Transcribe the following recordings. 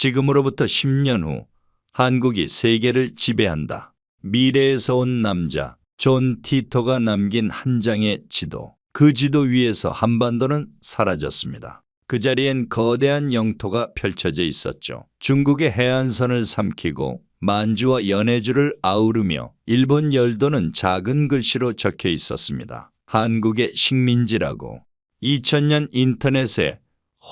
지금으로부터 10년 후 한국이 세계를 지배한다. 미래에서 온 남자 존 티토가 남긴 한 장의 지도. 그 지도 위에서 한반도는 사라졌습니다. 그 자리엔 거대한 영토가 펼쳐져 있었죠. 중국의 해안선을 삼키고 만주와 연해주를 아우르며 일본 열도는 작은 글씨로 적혀 있었습니다. 한국의 식민지라고. 2000년 인터넷에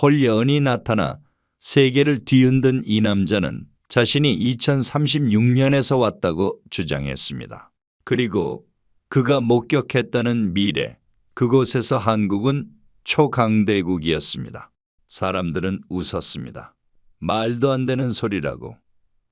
홀연히 나타나 세계를 뒤흔든 이 남자는 자신이 2036년에서 왔다고 주장했습니다. 그리고 그가 목격했다는 미래, 그곳에서 한국은 초강대국이었습니다. 사람들은 웃었습니다. 말도 안 되는 소리라고.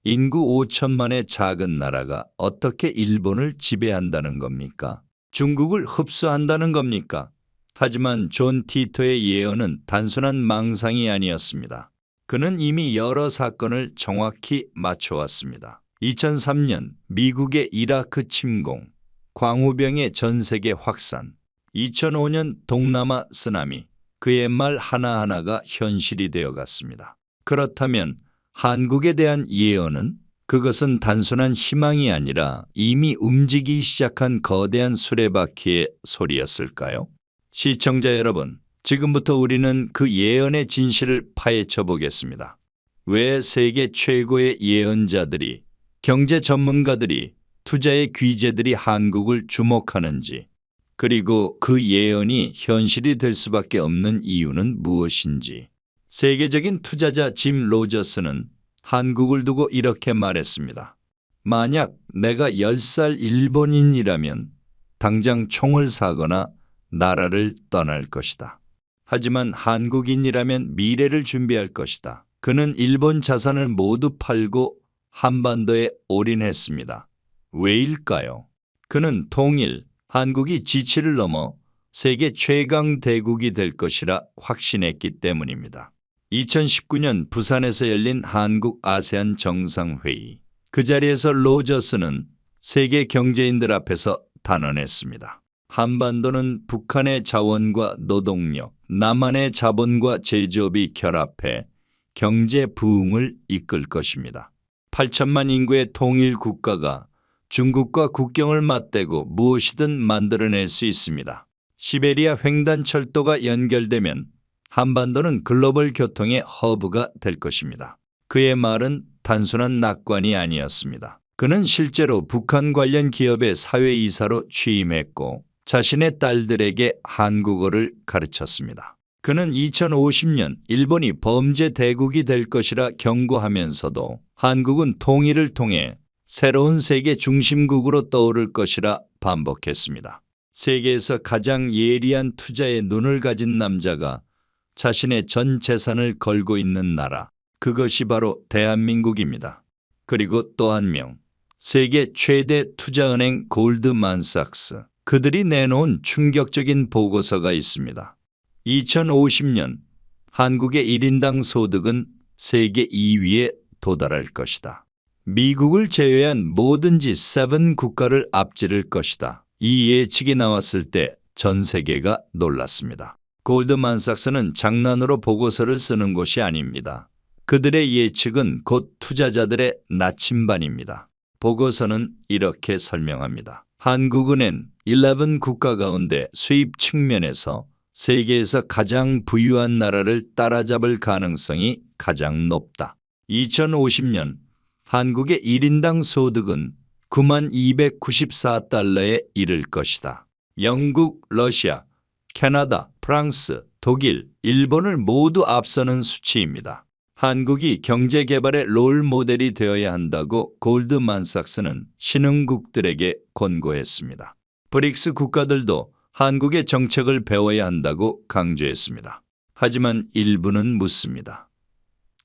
인구 5천만의 작은 나라가 어떻게 일본을 지배한다는 겁니까? 중국을 흡수한다는 겁니까? 하지만 존 티토의 예언은 단순한 망상이 아니었습니다. 그는 이미 여러 사건을 정확히 맞춰왔습니다. 2003년 미국의 이라크 침공, 광우병의 전세계 확산, 2005년 동남아 쓰나미, 그의 말 하나하나가 현실이 되어갔습니다. 그렇다면 한국에 대한 예언은 그것은 단순한 희망이 아니라 이미 움직이기 시작한 거대한 수레바퀴의 소리였을까요? 시청자 여러분, 지금부터 우리는 그 예언의 진실을 파헤쳐 보겠습니다. 왜 세계 최고의 예언자들이, 경제 전문가들이, 투자의 귀재들이 한국을 주목하는지, 그리고 그 예언이 현실이 될 수밖에 없는 이유는 무엇인지. 세계적인 투자자 짐 로저스는 한국을 두고 이렇게 말했습니다. 만약 내가 10살 일본인이라면 당장 총을 사거나 나라를 떠날 것이다. 하지만 한국인이라면 미래를 준비할 것이다. 그는 일본 자산을 모두 팔고 한반도에 올인했습니다. 왜일까요? 그는 통일, 한국이 지치를 넘어 세계 최강 대국이 될 것이라 확신했기 때문입니다. 2019년 부산에서 열린 한국 아세안 정상회의. 그 자리에서 로저스는 세계 경제인들 앞에서 단언했습니다. 한반도는 북한의 자원과 노동력, 남한의 자본과 제조업이 결합해 경제 부흥을 이끌 것입니다. 8천만 인구의 통일 국가가 중국과 국경을 맞대고 무엇이든 만들어낼 수 있습니다. 시베리아 횡단철도가 연결되면 한반도는 글로벌 교통의 허브가 될 것입니다. 그의 말은 단순한 낙관이 아니었습니다. 그는 실제로 북한 관련 기업의 사회이사로 취임했고 자신의 딸들에게 한국어를 가르쳤습니다. 그는 2050년 일본이 범죄 대국이 될 것이라 경고하면서도 한국은 통일을 통해 새로운 세계 중심국으로 떠오를 것이라 반복했습니다. 세계에서 가장 예리한 투자에 눈을 가진 남자가 자신의 전 재산을 걸고 있는 나라, 그것이 바로 대한민국입니다. 그리고 또 한 명, 세계 최대 투자은행 골드만삭스, 그들이 내놓은 충격적인 보고서가 있습니다. 2050년 한국의 1인당 소득은 세계 2위에 도달할 것이다. 미국을 제외한 모든 G7 국가를 앞지를 것이다. 이 예측이 나왔을 때 전 세계가 놀랐습니다. 골드만삭스는 장난으로 보고서를 쓰는 곳이 아닙니다. 그들의 예측은 곧 투자자들의 나침반입니다. 보고서는 이렇게 설명합니다. 한국은행 11 국가 가운데 수입 측면에서 세계에서 가장 부유한 나라를 따라잡을 가능성이 가장 높다. 2050년 한국의 1인당 소득은 9294달러에 이를 것이다. 영국, 러시아, 캐나다, 프랑스, 독일, 일본을 모두 앞서는 수치입니다. 한국이 경제개발의 롤 모델이 되어야 한다고 골드만삭스는 신흥국들에게 권고했습니다. 브릭스 국가들도 한국의 정책을 배워야 한다고 강조했습니다. 하지만 일부는 묻습니다.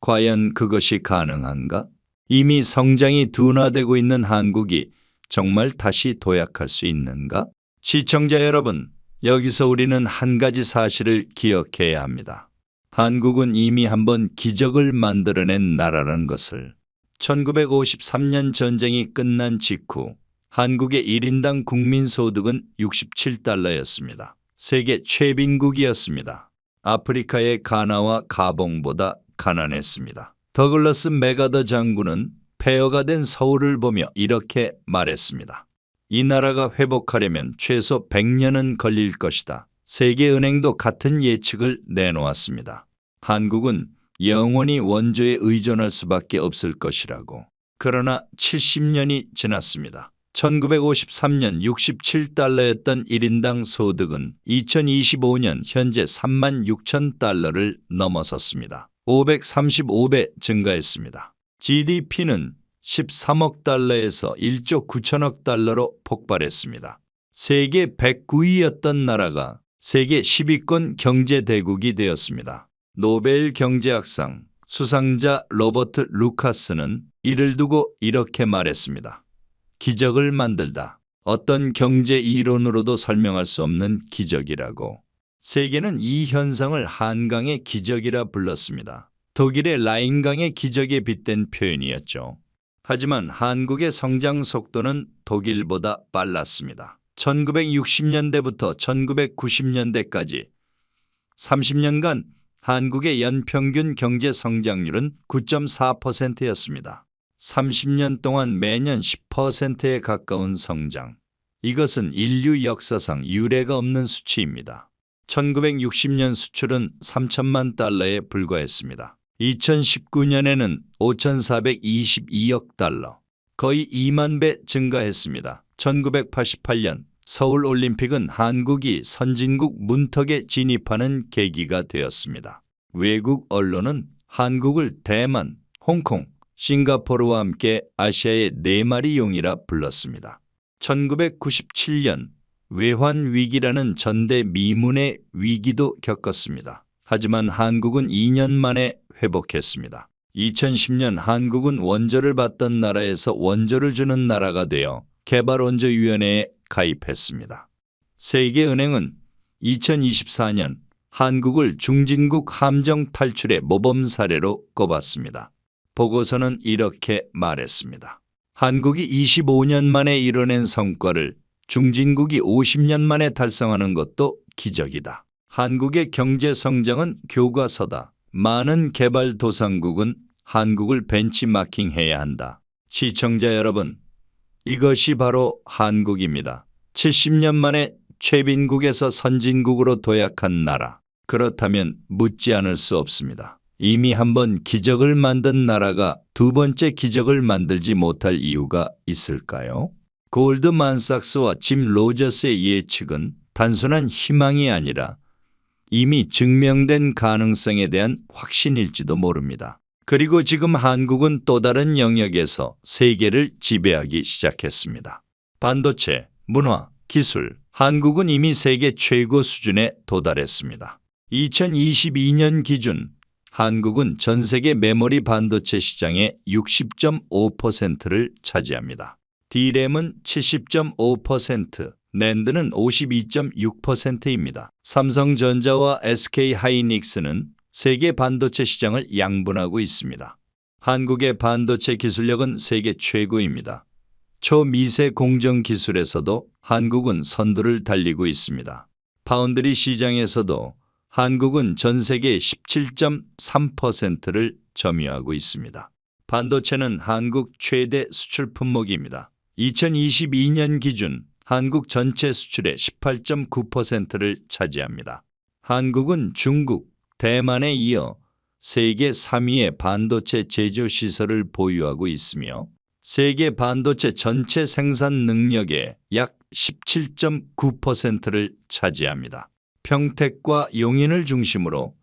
과연 그것이 가능한가? 이미 성장이 둔화되고 있는 한국이 정말 다시 도약할 수 있는가? 시청자 여러분, 여기서 우리는 한 가지 사실을 기억해야 합니다. 한국은 이미 한번 기적을 만들어낸 나라라는 것을. 1953년 전쟁이 끝난 직후 한국의 1인당 국민소득은 67달러였습니다. 세계 최빈국이었습니다. 아프리카의 가나와 가봉보다 가난했습니다. 더글러스 맥아더 장군은 폐허가 된 서울을 보며 이렇게 말했습니다. 이 나라가 회복하려면 최소 100년은 걸릴 것이다. 세계은행도 같은 예측을 내놓았습니다. 한국은 영원히 원조에 의존할 수밖에 없을 것이라고. 그러나 70년이 지났습니다. 1953년 67달러였던 1인당 소득은 2025년 현재 36,000달러를 넘어섰습니다. 535배 증가했습니다. GDP는 13억 달러에서 1조 9천억 달러로 폭발했습니다. 세계 109위였던 나라가 세계 10위권 경제대국이 되었습니다. 노벨 경제학상 수상자 로버트 루카스는 이를 두고 이렇게 말했습니다. 기적을 만들다. 어떤 경제 이론으로도 설명할 수 없는 기적이라고. 세계는 이 현상을 한강의 기적이라 불렀습니다. 독일의 라인강의 기적에 빗댄 표현이었죠. 하지만 한국의 성장 속도는 독일보다 빨랐습니다. 1960년대부터 1990년대까지 30년간 한국의 연평균 경제 성장률은 9.4%였습니다. 30년 동안 매년 10%에 가까운 성장. 이것은 인류 역사상 유례가 없는 수치입니다. 1960년 수출은 3천만 달러에 불과했습니다. 2019년에는 5,422억 달러, 거의 2만 배 증가했습니다. 1988년 서울올림픽은 한국이 선진국 문턱에 진입하는 계기가 되었습니다. 외국 언론은 한국을 대만, 홍콩, 싱가포르와 함께 아시아의 네 마리 용이라 불렀습니다. 1997년 외환위기라는 전대미문의 위기도 겪었습니다. 하지만 한국은 2년 만에 회복했습니다. 2010년 한국은 원조를 받던 나라에서 원조를 주는 나라가 되어 개발원조위원회에 가입했습니다. 세계은행은 2024년 한국을 중진국 함정 탈출의 모범 사례로 꼽았습니다. 보고서는 이렇게 말했습니다. 한국이 25년 만에 이뤄낸 성과를 중진국이 50년 만에 달성하는 것도 기적이다. 한국의 경제 성장은 교과서다. 많은 개발도상국은 한국을 벤치마킹해야 한다. 시청자 여러분, 이것이 바로 한국입니다. 70년 만에 최빈국에서 선진국으로 도약한 나라. 그렇다면 묻지 않을 수 없습니다. 이미 한번 기적을 만든 나라가 두 번째 기적을 만들지 못할 이유가 있을까요? 골드만삭스와 짐 로저스의 예측은 단순한 희망이 아니라 이미 증명된 가능성에 대한 확신일지도 모릅니다. 그리고 지금 한국은 또 다른 영역에서 세계를 지배하기 시작했습니다. 반도체, 문화, 기술, 한국은 이미 세계 최고 수준에 도달했습니다. 2022년 기준 한국은 전 세계 메모리 반도체 시장의 60.5%를 차지합니다. D램은 70.5%, 낸드는 52.6%입니다. 삼성전자와 SK하이닉스는 세계 반도체 시장을 양분하고 있습니다. 한국의 반도체 기술력은 세계 최고입니다. 초미세 공정 기술에서도 한국은 선두를 달리고 있습니다. 파운드리 시장에서도 한국은 전 세계 17.3%를 점유하고 있습니다. 반도체는 한국 최대 수출 품목입니다. 2022년 기준 한국 전체 수출의 18.9%를 차지합니다. 한국은 중국, 대만에 이어 세계 3위의 반도체 제조 시설을 보유하고 있으며 세계 반도체 전체 생산 능력의 약 17.9%를 차지합니다. 평택과 용인을 중심으로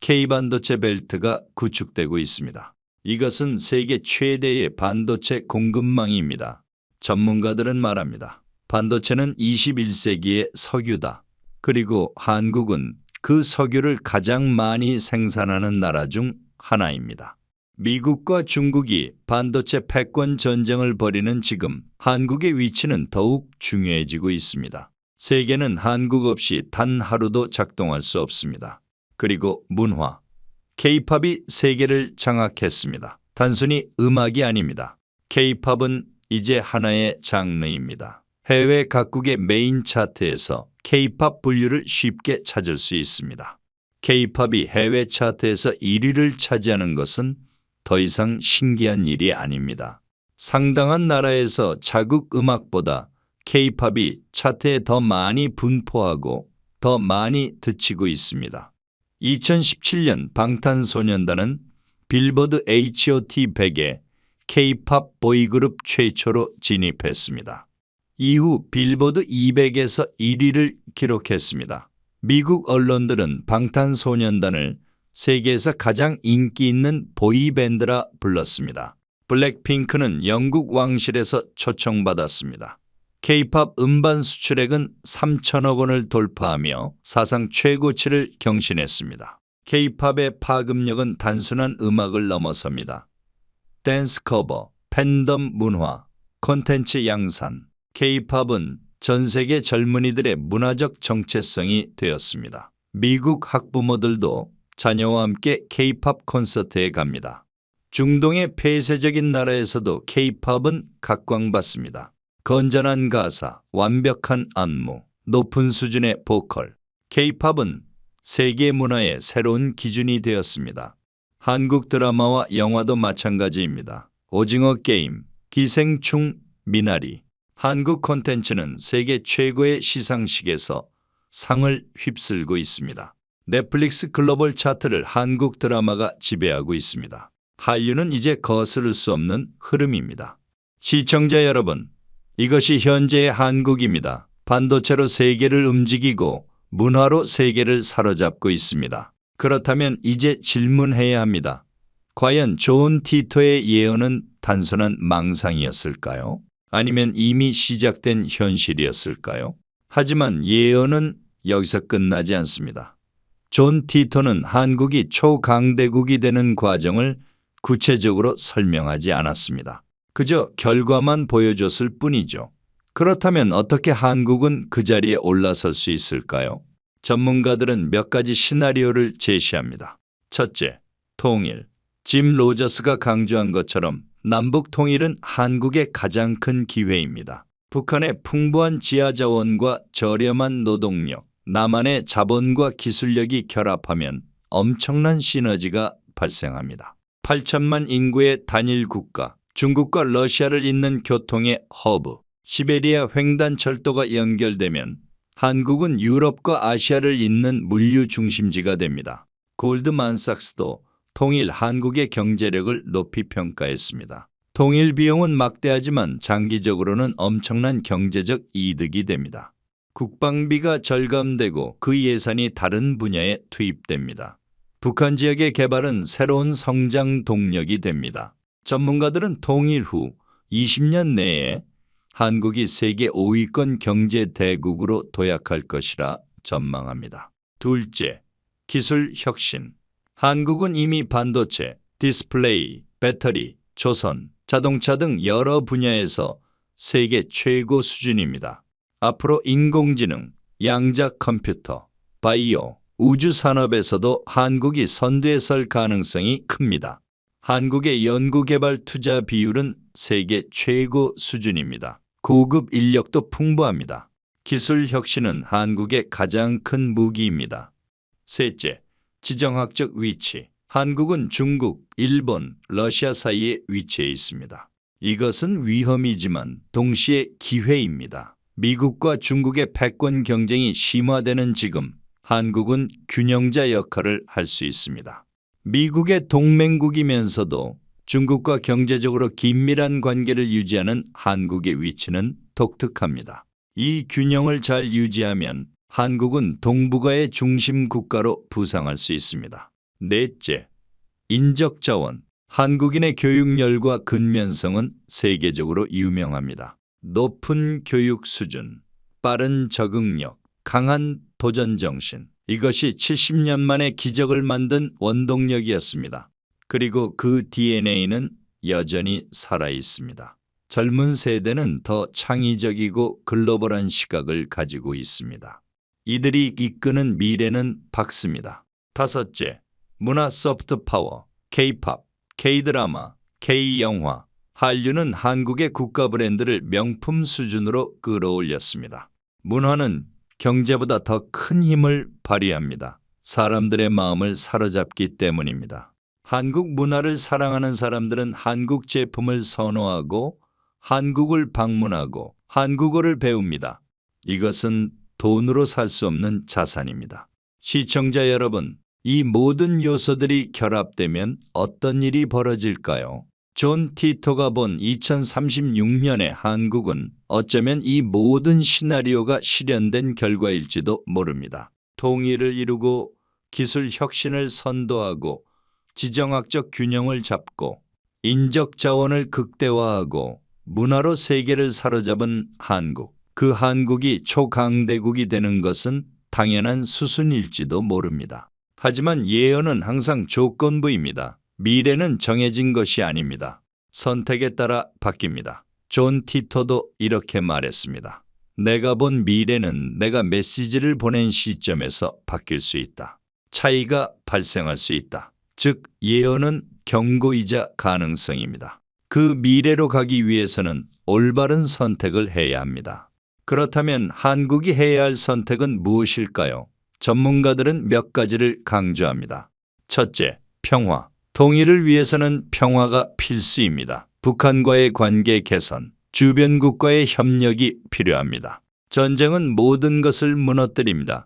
K반도체 벨트가 구축되고 있습니다. 이것은 세계 최대의 반도체 공급망입니다. 전문가들은 말합니다. 반도체는 21세기의 석유다. 그리고 한국은 그 석유를 가장 많이 생산하는 나라 중 하나입니다. 미국과 중국이 반도체 패권 전쟁을 벌이는 지금 한국의 위치는 더욱 중요해지고 있습니다. 세계는 한국 없이 단 하루도 작동할 수 없습니다. 그리고 문화, K-팝이 세계를 장악했습니다. 단순히 음악이 아닙니다. K-팝은 이제 하나의 장르입니다. 해외 각국의 메인 차트에서 K-팝 분류를 쉽게 찾을 수 있습니다. K-팝이 해외 차트에서 1위를 차지하는 것은 더 이상 신기한 일이 아닙니다. 상당한 나라에서 자국 음악보다 K-팝이 차트에 더 많이 분포하고 더 많이 듣히고 있습니다. 2017년 방탄소년단은 빌보드 HOT 100에 K-팝 보이그룹 최초로 진입했습니다. 이후 빌보드 200에서 1위를 기록했습니다. 미국 언론들은 방탄소년단을 세계에서 가장 인기 있는 보이밴드라 불렀습니다. 블랙핑크는 영국 왕실에서 초청받았습니다. K-팝 음반 수출액은 3천억 원을 돌파하며 사상 최고치를 경신했습니다. K-팝의 파급력은 단순한 음악을 넘어섭니다. 댄스 커버, 팬덤 문화, 콘텐츠 양산, K-팝은 전 세계 젊은이들의 문화적 정체성이 되었습니다. 미국 학부모들도 자녀와 함께 K-팝 콘서트에 갑니다. 중동의 폐쇄적인 나라에서도 K-팝은 각광받습니다. 건전한 가사, 완벽한 안무, 높은 수준의 보컬. K-팝은 세계 문화의 새로운 기준이 되었습니다. 한국 드라마와 영화도 마찬가지입니다. 오징어 게임, 기생충, 미나리. 한국 콘텐츠는 세계 최고의 시상식에서 상을 휩쓸고 있습니다. 넷플릭스 글로벌 차트를 한국 드라마가 지배하고 있습니다. 한류는 이제 거스를 수 없는 흐름입니다. 시청자 여러분, 이것이 현재의 한국입니다. 반도체로 세계를 움직이고 문화로 세계를 사로잡고 있습니다. 그렇다면 이제 질문해야 합니다. 과연 존 티토의 예언은 단순한 망상이었을까요? 아니면 이미 시작된 현실이었을까요? 하지만 예언은 여기서 끝나지 않습니다. 존 티토는 한국이 초강대국이 되는 과정을 구체적으로 설명하지 않았습니다. 그저 결과만 보여줬을 뿐이죠. 그렇다면 어떻게 한국은 그 자리에 올라설 수 있을까요? 전문가들은 몇 가지 시나리오를 제시합니다. 첫째, 통일. 짐 로저스가 강조한 것처럼 남북 통일은 한국의 가장 큰 기회입니다. 북한의 풍부한 지하자원과 저렴한 노동력, 남한의 자본과 기술력이 결합하면 엄청난 시너지가 발생합니다. 8천만 인구의 단일 국가, 중국과 러시아를 잇는 교통의 허브, 시베리아 횡단철도가 연결되면 한국은 유럽과 아시아를 잇는 물류 중심지가 됩니다. 골드만삭스도 통일 한국의 경제력을 높이 평가했습니다. 통일 비용은 막대하지만 장기적으로는 엄청난 경제적 이득이 됩니다. 국방비가 절감되고 그 예산이 다른 분야에 투입됩니다. 북한 지역의 개발은 새로운 성장 동력이 됩니다. 전문가들은 통일 후 20년 내에 한국이 세계 5위권 경제 대국으로 도약할 것이라 전망합니다. 둘째, 기술 혁신. 한국은 이미 반도체, 디스플레이, 배터리, 조선, 자동차 등 여러 분야에서 세계 최고 수준입니다. 앞으로 인공지능, 양자 컴퓨터, 바이오, 우주 산업에서도 한국이 선두에 설 가능성이 큽니다. 한국의 연구개발 투자 비율은 세계 최고 수준입니다. 고급 인력도 풍부합니다. 기술 혁신은 한국의 가장 큰 무기입니다. 셋째, 지정학적 위치. 한국은 중국, 일본, 러시아 사이에 위치해 있습니다. 이것은 위험이지만 동시에 기회입니다. 미국과 중국의 패권 경쟁이 심화되는 지금 한국은 균형자 역할을 할 수 있습니다. 미국의 동맹국이면서도 중국과 경제적으로 긴밀한 관계를 유지하는 한국의 위치는 독특합니다. 이 균형을 잘 유지하면 한국은 동북아의 중심 국가로 부상할 수 있습니다. 넷째, 인적자원. 한국인의 교육열과 근면성은 세계적으로 유명합니다. 높은 교육 수준, 빠른 적응력, 강한 도전정신. 이것이 70년 만에 기적을 만든 원동력이었습니다. 그리고 그 DNA는 여전히 살아있습니다. 젊은 세대는 더 창의적이고 글로벌한 시각을 가지고 있습니다. 이들이 이끄는 미래는 밝습니다. 다섯째, 문화 소프트 파워. K-팝, K-드라마, K-영화. 한류는 한국의 국가 브랜드를 명품 수준으로 끌어올렸습니다. 문화는 경제보다 더 큰 힘을 발휘합니다. 사람들의 마음을 사로잡기 때문입니다. 한국 문화를 사랑하는 사람들은 한국 제품을 선호하고 한국을 방문하고 한국어를 배웁니다. 이것은 돈으로 살 수 없는 자산입니다. 시청자 여러분, 이 모든 요소들이 결합되면 어떤 일이 벌어질까요? 존 티토가 본 2036년의 한국은 어쩌면 이 모든 시나리오가 실현된 결과일지도 모릅니다. 통일을 이루고 기술 혁신을 선도하고 지정학적 균형을 잡고 인적 자원을 극대화하고 문화로 세계를 사로잡은 한국. 그 한국이 초강대국이 되는 것은 당연한 수순일지도 모릅니다. 하지만 예언은 항상 조건부입니다. 미래는 정해진 것이 아닙니다. 선택에 따라 바뀝니다. 존 티토도 이렇게 말했습니다. 내가 본 미래는 내가 메시지를 보낸 시점에서 바뀔 수 있다. 차이가 발생할 수 있다. 즉, 예언은 경고이자 가능성입니다. 그 미래로 가기 위해서는 올바른 선택을 해야 합니다. 그렇다면 한국이 해야 할 선택은 무엇일까요? 전문가들은 몇 가지를 강조합니다. 첫째, 평화. 통일을 위해서는 평화가 필수입니다. 북한과의 관계 개선, 주변국과의 협력이 필요합니다. 전쟁은 모든 것을 무너뜨립니다.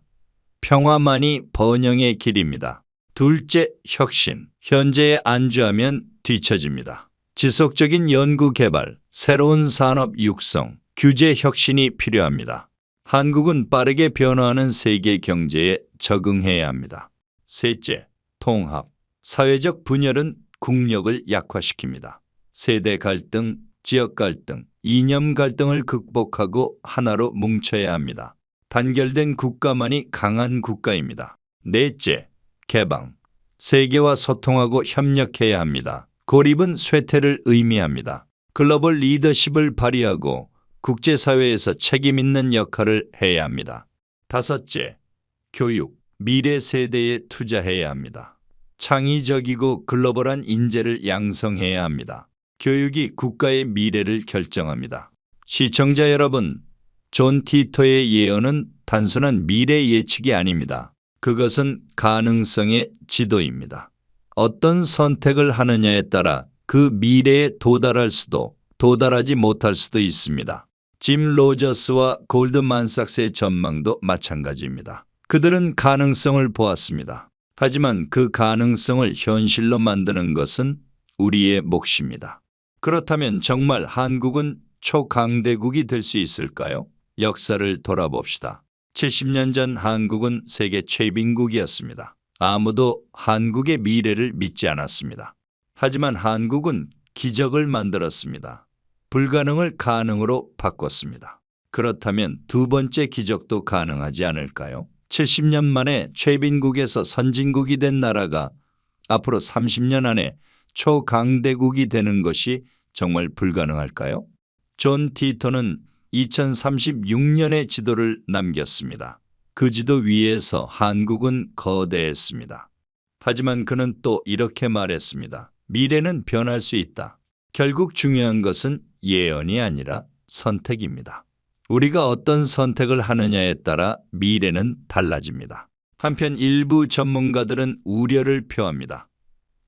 평화만이 번영의 길입니다. 둘째, 혁신. 현재에 안주하면 뒤처집니다. 지속적인 연구 개발, 새로운 산업 육성, 규제 혁신이 필요합니다. 한국은 빠르게 변화하는 세계 경제에 적응해야 합니다. 셋째, 통합. 사회적 분열은 국력을 약화시킵니다. 세대 갈등, 지역 갈등, 이념 갈등을 극복하고 하나로 뭉쳐야 합니다. 단결된 국가만이 강한 국가입니다. 넷째, 개방. 세계와 소통하고 협력해야 합니다. 고립은 쇠퇴를 의미합니다. 글로벌 리더십을 발휘하고 국제사회에서 책임 있는 역할을 해야 합니다. 다섯째, 교육. 미래 세대에 투자해야 합니다. 창의적이고 글로벌한 인재를 양성해야 합니다. 교육이 국가의 미래를 결정합니다. 시청자 여러분, 존 티토의 예언은 단순한 미래 예측이 아닙니다. 그것은 가능성의 지도입니다. 어떤 선택을 하느냐에 따라 그 미래에 도달할 수도 도달하지 못할 수도 있습니다. 짐 로저스와 골드만삭스의 전망도 마찬가지입니다. 그들은 가능성을 보았습니다. 하지만 그 가능성을 현실로 만드는 것은 우리의 몫입니다. 그렇다면 정말 한국은 초강대국이 될 수 있을까요? 역사를 돌아봅시다. 70년 전 한국은 세계 최빈국이었습니다. 아무도 한국의 미래를 믿지 않았습니다. 하지만 한국은 기적을 만들었습니다. 불가능을 가능으로 바꿨습니다. 그렇다면 두 번째 기적도 가능하지 않을까요? 70년 만에 최빈국에서 선진국이 된 나라가 앞으로 30년 안에 초강대국이 되는 것이 정말 불가능할까요? 존 티토는 2036년의 지도를 남겼습니다. 그 지도 위에서 한국은 거대했습니다. 하지만 그는 또 이렇게 말했습니다. 미래는 변할 수 있다. 결국 중요한 것은 예언이 아니라 선택입니다. 우리가 어떤 선택을 하느냐에 따라 미래는 달라집니다. 한편 일부 전문가들은 우려를 표합니다.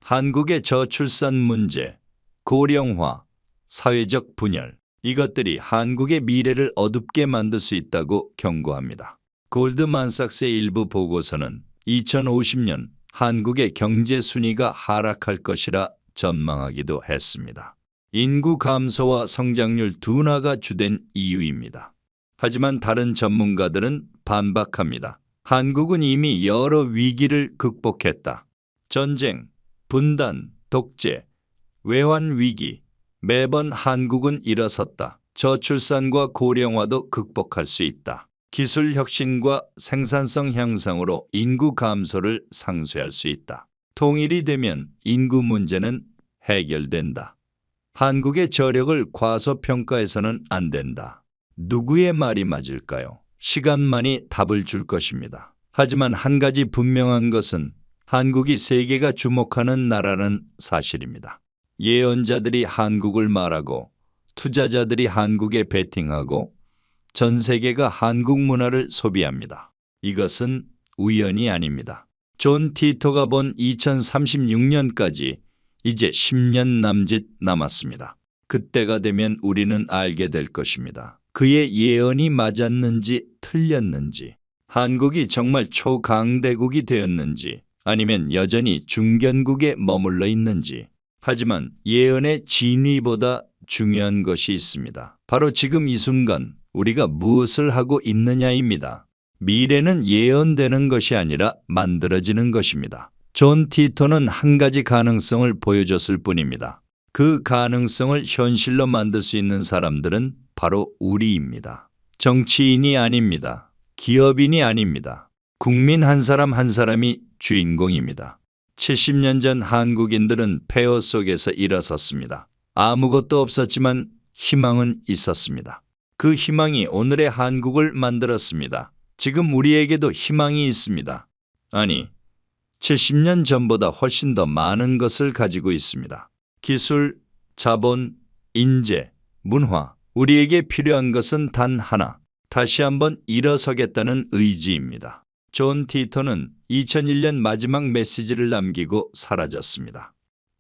한국의 저출산 문제, 고령화, 사회적 분열, 이것들이 한국의 미래를 어둡게 만들 수 있다고 경고합니다. 골드만삭스의 일부 보고서는 2050년 한국의 경제 순위가 하락할 것이라 전망하기도 했습니다. 인구 감소와 성장률 둔화가 주된 이유입니다. 하지만 다른 전문가들은 반박합니다. 한국은 이미 여러 위기를 극복했다. 전쟁, 분단, 독재, 외환 위기, 매번 한국은 일어섰다. 저출산과 고령화도 극복할 수 있다. 기술 혁신과 생산성 향상으로 인구 감소를 상쇄할 수 있다. 통일이 되면 인구 문제는 해결된다. 한국의 저력을 과소평가해서는 안 된다. 누구의 말이 맞을까요? 시간만이 답을 줄 것입니다. 하지만 한 가지 분명한 것은 한국이 세계가 주목하는 나라는 사실입니다. 예언자들이 한국을 말하고 투자자들이 한국에 베팅하고 전 세계가 한국 문화를 소비합니다. 이것은 우연이 아닙니다. 존 티토가 본 2036년까지 이제 10년 남짓 남았습니다. 그때가 되면 우리는 알게 될 것입니다. 그의 예언이 맞았는지 틀렸는지, 한국이 정말 초강대국이 되었는지 아니면 여전히 중견국에 머물러 있는지. 하지만 예언의 진위보다 중요한 것이 있습니다. 바로 지금 이 순간 우리가 무엇을 하고 있느냐입니다. 미래는 예언되는 것이 아니라 만들어지는 것입니다. 존 티토는 한 가지 가능성을 보여줬을 뿐입니다. 그 가능성을 현실로 만들 수 있는 사람들은 바로 우리입니다. 정치인이 아닙니다. 기업인이 아닙니다. 국민 한 사람 한 사람이 주인공입니다. 70년 전 한국인들은 폐허 속에서 일어섰습니다. 아무것도 없었지만 희망은 있었습니다. 그 희망이 오늘의 한국을 만들었습니다. 지금 우리에게도 희망이 있습니다. 아니, 70년 전보다 훨씬 더 많은 것을 가지고 있습니다. 기술, 자본, 인재, 문화, 우리에게 필요한 것은 단 하나, 다시 한번 일어서겠다는 의지입니다. 존 티토는 2001년 마지막 메시지를 남기고 사라졌습니다.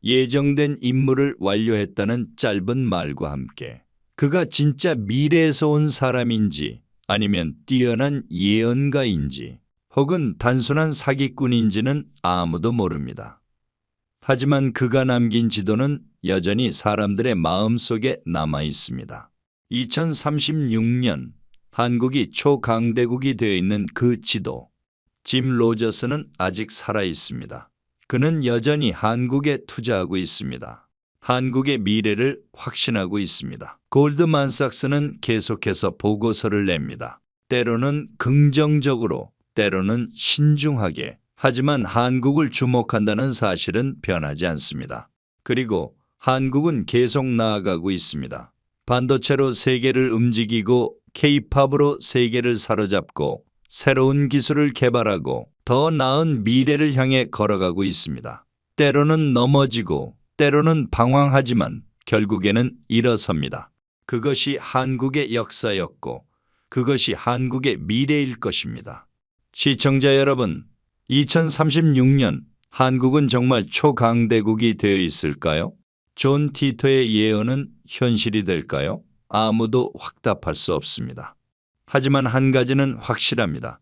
예정된 임무를 완료했다는 짧은 말과 함께 그가 진짜 미래에서 온 사람인지 아니면 뛰어난 예언가인지 혹은 단순한 사기꾼인지는 아무도 모릅니다. 하지만 그가 남긴 지도는 여전히 사람들의 마음속에 남아 있습니다. 2036년 한국이 초강대국이 되어 있는 그 지도. 짐 로저스는 아직 살아 있습니다. 그는 여전히 한국에 투자하고 있습니다. 한국의 미래를 확신하고 있습니다. 골드만삭스는 계속해서 보고서를 냅니다. 때로는 긍정적으로, 때로는 신중하게. 하지만 한국을 주목한다는 사실은 변하지 않습니다. 그리고 한국은 계속 나아가고 있습니다. 반도체로 세계를 움직이고 K-팝으로 세계를 사로잡고 새로운 기술을 개발하고 더 나은 미래를 향해 걸어가고 있습니다. 때로는 넘어지고 때로는 방황하지만 결국에는 일어섭니다. 그것이 한국의 역사였고 그것이 한국의 미래일 것입니다. 시청자 여러분, 2036년 한국은 정말 초강대국이 되어 있을까요? 존 티토의 예언은 현실이 될까요? 아무도 확답할 수 없습니다. 하지만 한 가지는 확실합니다.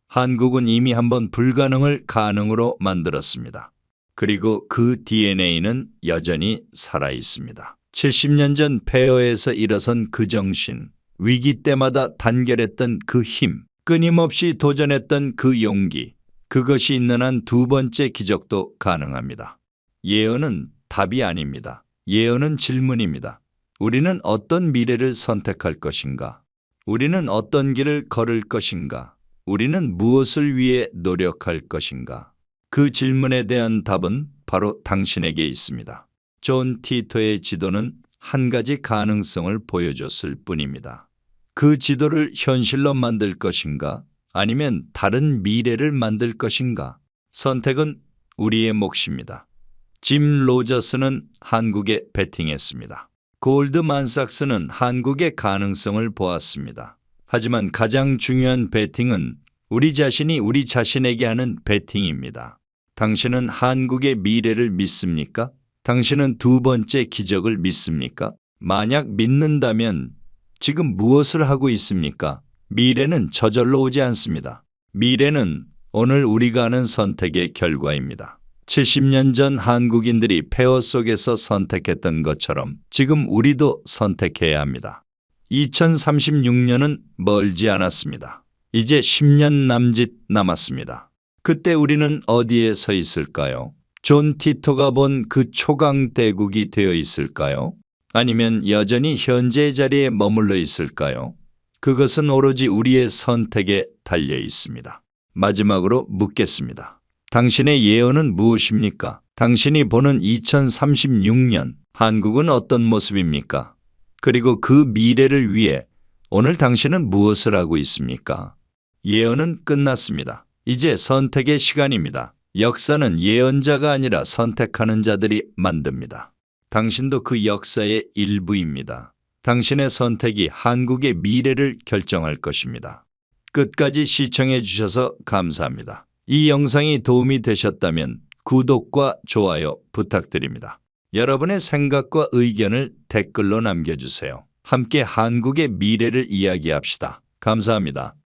한국은 이미 한번 불가능을 가능으로 만들었습니다. 그리고 그 DNA는 여전히 살아있습니다. 70년 전 폐허에서 일어선 그 정신, 위기 때마다 단결했던 그 힘, 끊임없이 도전했던 그 용기, 그것이 있는 한 두 번째 기적도 가능합니다. 예언은 답이 아닙니다. 예언은 질문입니다. 우리는 어떤 미래를 선택할 것인가? 우리는 어떤 길을 걸을 것인가? 우리는 무엇을 위해 노력할 것인가? 그 질문에 대한 답은 바로 당신에게 있습니다. 존 티토의 지도는 한 가지 가능성을 보여줬을 뿐입니다. 그 지도를 현실로 만들 것인가? 아니면 다른 미래를 만들 것인가? 선택은 우리의 몫입니다. 짐 로저스는 한국에 베팅했습니다. 골드만삭스는 한국의 가능성을 보았습니다. 하지만 가장 중요한 베팅은 우리 자신이 우리 자신에게 하는 베팅입니다. 당신은 한국의 미래를 믿습니까? 당신은 두 번째 기적을 믿습니까? 만약 믿는다면 지금 무엇을 하고 있습니까? 미래는 저절로 오지 않습니다. 미래는 오늘 우리가 하는 선택의 결과입니다. 70년 전 한국인들이 폐허 속에서 선택했던 것처럼 지금 우리도 선택해야 합니다. 2036년은 멀지 않았습니다. 이제 10년 남짓 남았습니다. 그때 우리는 어디에 서 있을까요? 존 티토가 본 그 초강대국이 되어 있을까요? 아니면 여전히 현재의 자리에 머물러 있을까요? 그것은 오로지 우리의 선택에 달려 있습니다. 마지막으로 묻겠습니다. 당신의 예언은 무엇입니까? 당신이 보는 2036년 한국은 어떤 모습입니까? 그리고 그 미래를 위해 오늘 당신은 무엇을 하고 있습니까? 예언은 끝났습니다. 이제 선택의 시간입니다. 역사는 예언자가 아니라 선택하는 자들이 만듭니다. 당신도 그 역사의 일부입니다. 당신의 선택이 한국의 미래를 결정할 것입니다. 끝까지 시청해 주셔서 감사합니다. 이 영상이 도움이 되셨다면 구독과 좋아요 부탁드립니다. 여러분의 생각과 의견을 댓글로 남겨주세요. 함께 한국의 미래를 이야기합시다. 감사합니다.